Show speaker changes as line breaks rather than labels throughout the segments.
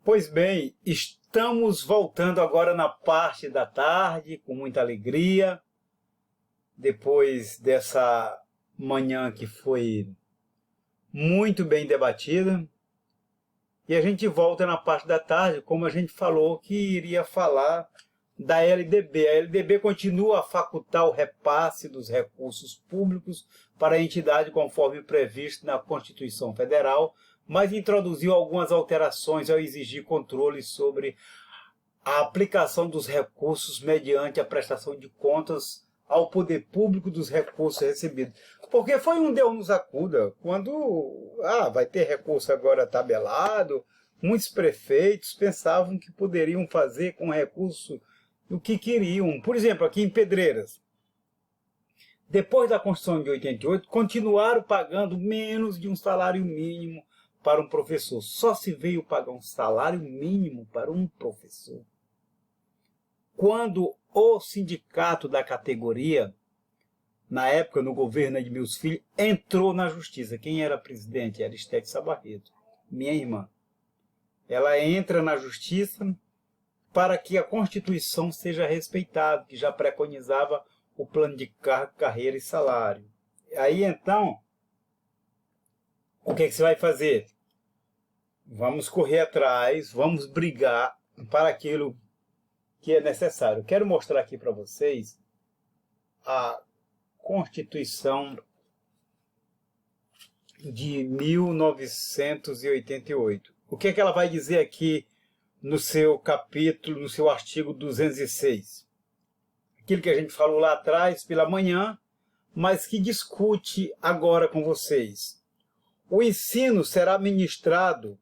Pois bem, estamos voltando agora na parte da tarde, com muita alegria, depois dessa manhã que foi muito bem debatida. E a gente volta na parte da tarde, como a gente falou que iria falar da LDB. A LDB continua a facultar o repasse dos recursos públicos para a entidade conforme previsto na Constituição Federal, mas introduziu algumas alterações ao exigir controle sobre a aplicação dos recursos mediante a prestação de contas ao poder público dos recursos recebidos. Porque foi um Deus nos acuda, quando vai ter recurso agora tabelado, muitos prefeitos pensavam que poderiam fazer com recurso o que queriam. Por exemplo, aqui em Pedreiras, depois da Constituição de 88, continuaram pagando menos de um salário mínimo para um professor. Só se veio pagar um salário mínimo para um professor quando o sindicato da categoria, na época, no governo de meus filhos, entrou na justiça. Quem era presidente? Era Estete Sabarreto, minha irmã. Ela entra na justiça para que a Constituição seja respeitada, que já preconizava o plano de carreira e salário. Aí, então, o que você vai fazer? Vamos correr atrás, vamos brigar para aquilo que é necessário. Quero mostrar aqui para vocês a Constituição de 1988. O que é que ela vai dizer aqui no seu capítulo, no seu artigo 206? Aquilo que a gente falou lá atrás, pela manhã, mas que discute agora com vocês. O ensino será ministrado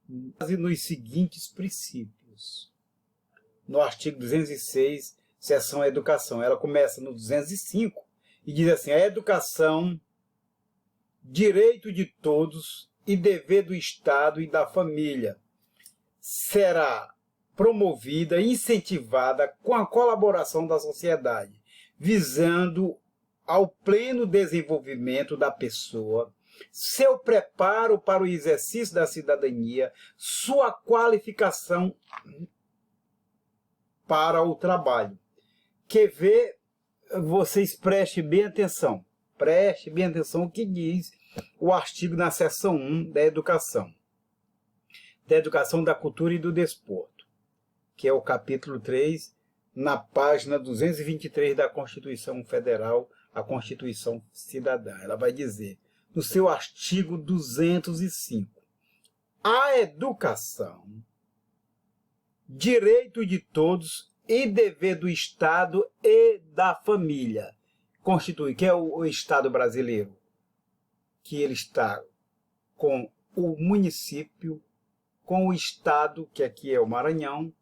nos seguintes princípios. No artigo 206, seção Educação. Ela começa no 205 e diz assim: a educação, direito de todos e dever do Estado e da família, será promovida e incentivada com a colaboração da sociedade, visando ao pleno desenvolvimento da pessoa, seu preparo para o exercício da cidadania, sua qualificação para o trabalho. Vocês prestem bem atenção. Preste bem atenção o que diz o artigo na seção 1 da educação. Da educação, da cultura e do desporto, que é o capítulo 3, na página 223 da Constituição Federal, a Constituição Cidadã. Ela vai dizer, no seu artigo 205, a educação, direito de todos e dever do Estado e da família. Constitui, que é o Estado brasileiro, que ele está com o município, com o Estado, que aqui é o Maranhão,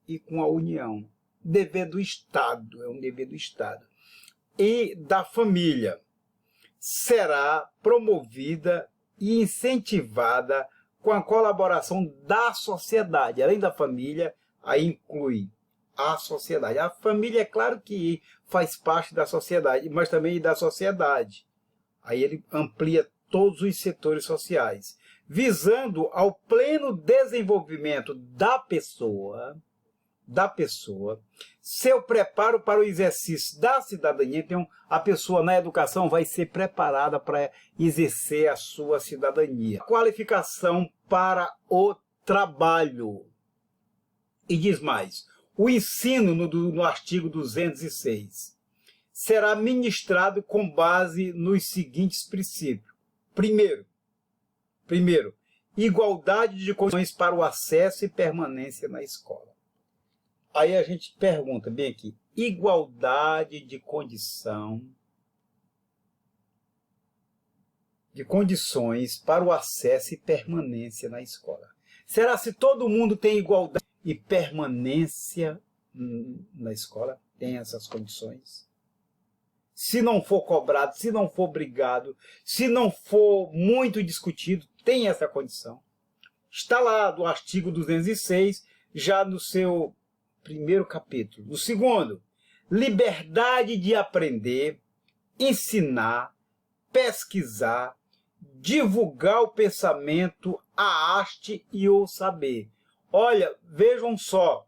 e com a União. Dever do Estado, é um dever do Estado. E da família. Será promovida e incentivada com a colaboração da sociedade. Além da família, aí inclui a sociedade. A família, é claro que faz parte da sociedade, mas também da sociedade. Aí ele amplia todos os setores sociais, visando ao pleno desenvolvimento da pessoa, seu preparo para o exercício da cidadania. Então, a pessoa na educação vai ser preparada para exercer a sua cidadania. Qualificação para o trabalho. E diz mais, o ensino no artigo 206 será ministrado com base nos seguintes princípios. Primeiro, igualdade de condições para o acesso e permanência na escola. Aí a gente pergunta bem aqui, igualdade de condições para o acesso e permanência na escola. Será se todo mundo tem igualdade e permanência na escola? Tem essas condições? Se não for cobrado, se não for brigado, se não for muito discutido, tem essa condição. Está lá do artigo 206, já no seu primeiro capítulo. No segundo, liberdade de aprender, ensinar, pesquisar, divulgar o pensamento, a arte e o saber. Olha, vejam só,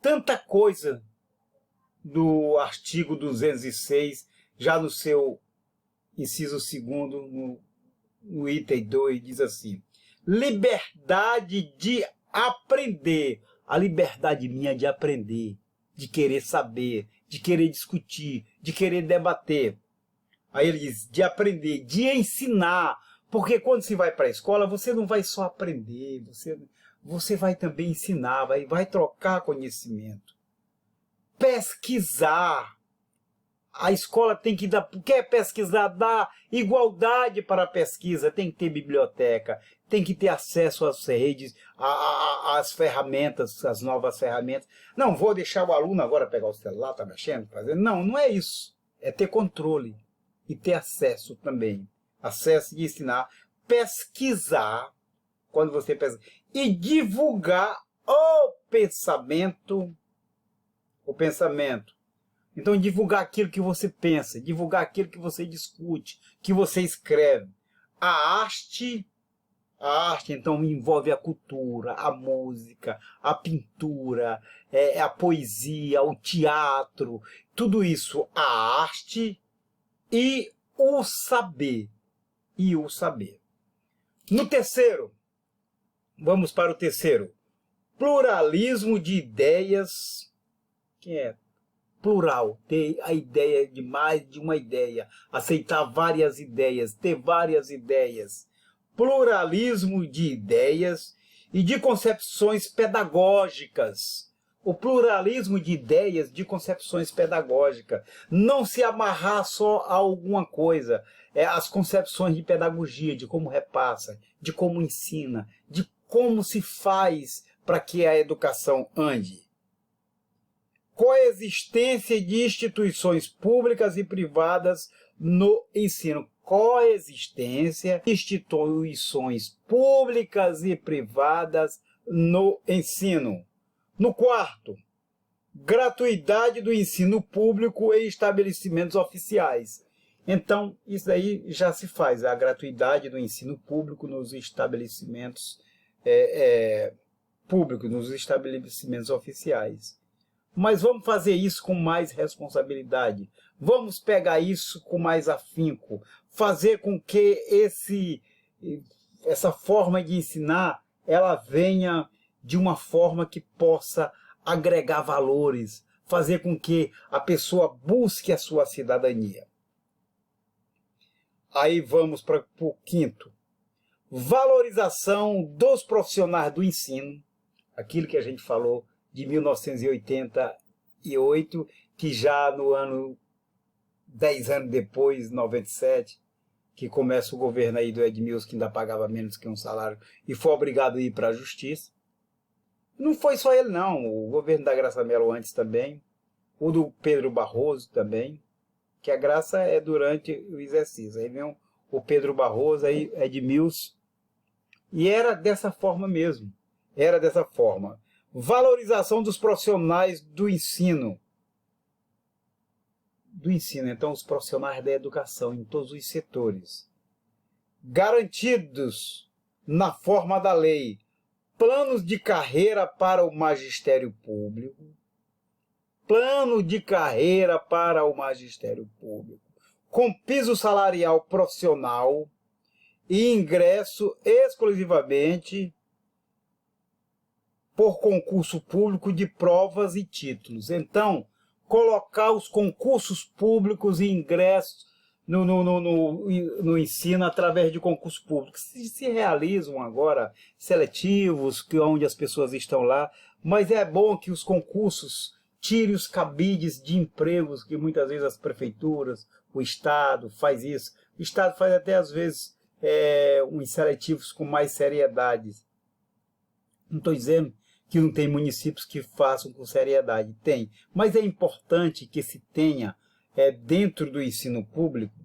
tanta coisa do artigo 206, já no seu inciso 2º, no item 2, diz assim: liberdade de aprender, a liberdade minha de aprender, de querer saber, de querer discutir, de querer debater. Aí ele diz, de aprender, de ensinar, porque quando você vai para a escola, você não vai só aprender, você vai também ensinar, vai trocar conhecimento. Pesquisar. A escola tem que dar, quer pesquisar, dar igualdade para a pesquisa, tem que ter biblioteca, tem que ter acesso às redes, às ferramentas, às novas ferramentas. Não vou deixar o aluno agora pegar o celular, tá mexendo, fazendo. Não, não é isso. É ter controle e ter acesso também. Acesso de ensinar, pesquisar, quando você pesquisa, e divulgar o pensamento. Então, divulgar aquilo que você pensa, divulgar aquilo que você discute, que você escreve. A arte, então, envolve a cultura, a música, a pintura, a poesia, o teatro, tudo isso, a arte e o saber. No terceiro, vamos para o terceiro. Pluralismo de ideias. Quem é? Plural, ter a ideia de mais de uma ideia, aceitar várias ideias, ter várias ideias. Pluralismo de ideias e de concepções pedagógicas. O pluralismo de ideias, de concepções pedagógicas. Não se amarrar só a alguma coisa. As concepções de pedagogia, de como repassa, de como ensina, de como se faz para que a educação ande. Coexistência de instituições públicas e privadas no ensino. Coexistência de instituições públicas e privadas no ensino. No quarto, gratuidade do ensino público em estabelecimentos oficiais. Então, isso aí já se faz, a gratuidade do ensino público nos estabelecimentos públicos, nos estabelecimentos oficiais. Mas vamos fazer isso com mais responsabilidade. Vamos pegar isso com mais afinco. Fazer com que essa forma de ensinar, ela venha de uma forma que possa agregar valores. Fazer com que a pessoa busque a sua cidadania. Aí vamos para o quinto. Valorização dos profissionais do ensino. Aquilo que a gente falou de 1988, que já no ano, 10 anos depois, 97, que começa o governo aí do Edmilson, que ainda pagava menos que um salário, e foi obrigado a ir para a justiça. Não foi só ele, não. O governo da Graça Mello antes também, o do Pedro Barroso também, que a graça é durante o exercício. Aí vem o Pedro Barroso, aí Edmilson, e era dessa forma mesmo. Era dessa forma. Valorização dos profissionais do ensino. Então, os profissionais da educação em todos os setores. Garantidos na forma da lei. Planos de carreira para o magistério público. Plano de carreira para o magistério público. Com piso salarial profissional e ingresso exclusivamente por concurso público de provas e títulos. Então, colocar os concursos públicos e ingressos no ensino através de concursos públicos. Se realizam agora seletivos, onde as pessoas estão lá, mas é bom que os concursos tirem os cabides de empregos que muitas vezes as prefeituras, o Estado faz isso. O Estado faz até às vezes uns seletivos com mais seriedade. Não estou dizendo que não tem municípios que façam com seriedade. Tem. Mas é importante que se tenha, dentro do ensino público,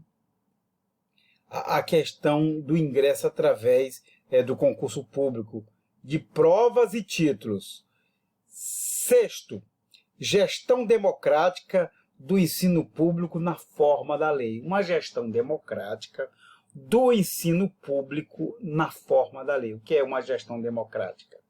a questão do ingresso através do concurso público, de provas e títulos. Sexto, gestão democrática do ensino público na forma da lei. Uma gestão democrática do ensino público na forma da lei. O que é uma gestão democrática?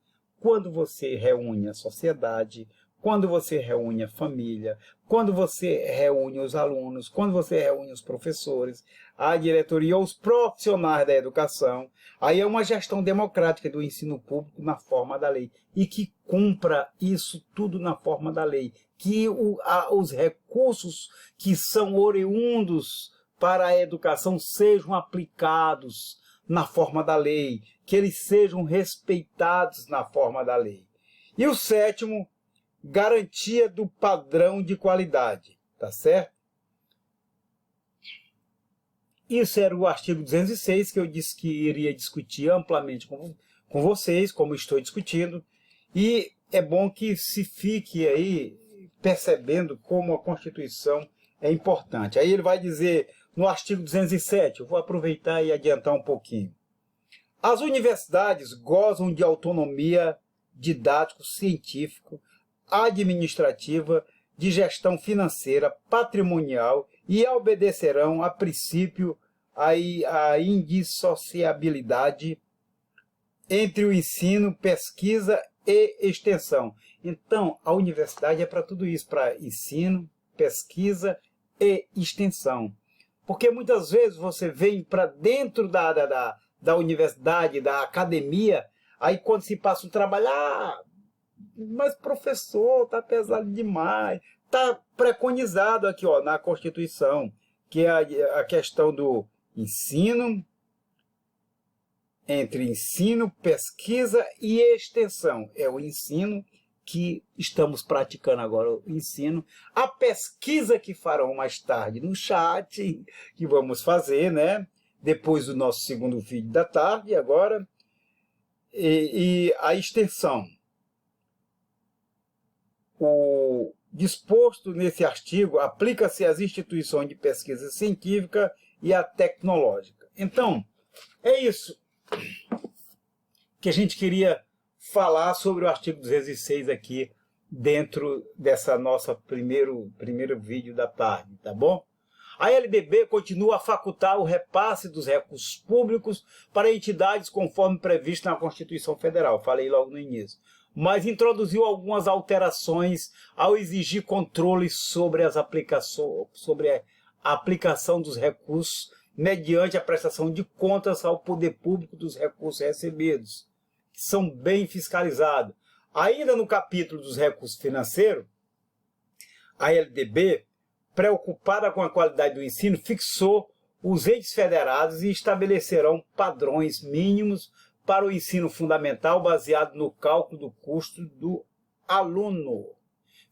quando você reúne a sociedade, quando você reúne a família, quando você reúne os alunos, quando você reúne os professores, a diretoria, os profissionais da educação, aí é uma gestão democrática do ensino público na forma da lei, e que cumpra isso tudo na forma da lei, que os recursos que são oriundos para a educação sejam aplicados na forma da lei, que eles sejam respeitados na forma da lei. E o sétimo, garantia do padrão de qualidade, tá certo? Isso era o artigo 206, que eu disse que iria discutir amplamente com vocês, como estou discutindo, e é bom que se fique aí percebendo como a Constituição é importante. Aí ele vai dizer, no artigo 207, eu vou aproveitar e adiantar um pouquinho. As universidades gozam de autonomia didático-científico, administrativa, de gestão financeira, patrimonial e obedecerão a princípio a indissociabilidade entre o ensino, pesquisa e extensão. Então, a universidade é para tudo isso, para ensino, pesquisa e extensão. Porque muitas vezes você vem para dentro da universidade, da academia, aí quando se passa um trabalho, mas professor, está pesado demais. Está preconizado aqui na Constituição, que é a questão do ensino, entre ensino, pesquisa e extensão. É o ensino que estamos praticando agora, o ensino. A pesquisa que farão mais tarde no chat, que vamos fazer, né? Depois do nosso segundo vídeo da tarde, agora. E a extensão. O disposto nesse artigo aplica-se às instituições de pesquisa científica e à tecnológica. Então, é isso que a gente queria falar sobre o artigo 206 aqui dentro dessa nossa primeiro vídeo da tarde, tá bom? A LDB continua a facultar o repasse dos recursos públicos para entidades conforme previsto na Constituição Federal, falei logo no início, mas introduziu algumas alterações ao exigir controle sobre a aplicação dos recursos mediante a prestação de contas ao poder público dos recursos recebidos, que são bem fiscalizados. Ainda no capítulo dos recursos financeiros, a LDB, preocupada com a qualidade do ensino, fixou os entes federados e estabelecerão padrões mínimos para o ensino fundamental baseado no cálculo do custo do aluno.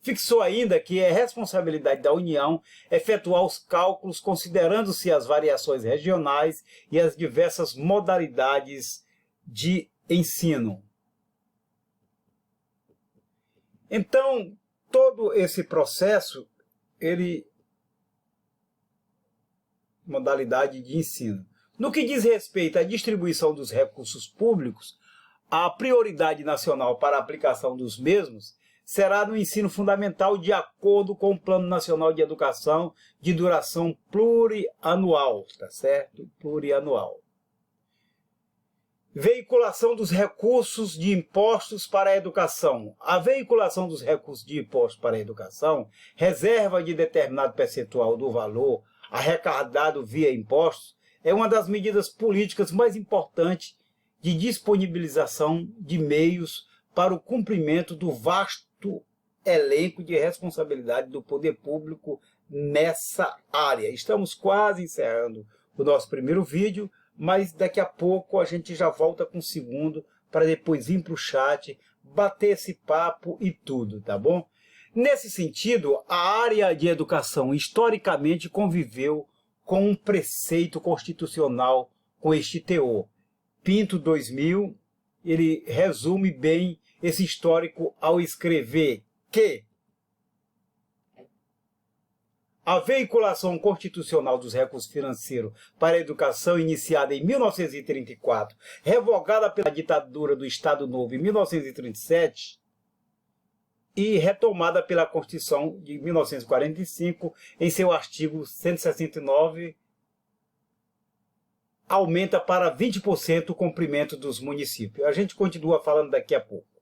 Fixou ainda que é responsabilidade da União efetuar os cálculos considerando-se as variações regionais e as diversas modalidades de ensino. Então, todo esse processo, modalidade de ensino. No que diz respeito à distribuição dos recursos públicos, a prioridade nacional para a aplicação dos mesmos será no ensino fundamental de acordo com o Plano Nacional de Educação de duração plurianual, tá certo? Plurianual. Veiculação dos recursos de impostos para a educação. A veiculação dos recursos de impostos para a educação, reserva de determinado percentual do valor arrecadado via impostos, é uma das medidas políticas mais importantes de disponibilização de meios para o cumprimento do vasto elenco de responsabilidade do poder público nessa área. Estamos quase encerrando o nosso primeiro vídeo, mas daqui a pouco a gente já volta com o segundo, para depois ir para o chat, bater esse papo e tudo, tá bom? Nesse sentido, a área de educação historicamente conviveu com um preceito constitucional com este teor. Pinto 2000, ele resume bem esse histórico ao escrever que a veiculação constitucional dos recursos financeiros para a educação iniciada em 1934, revogada pela ditadura do Estado Novo em 1937 e retomada pela Constituição de 1945 em seu artigo 169, aumenta para 20% o comprimento dos municípios. A gente continua falando daqui a pouco.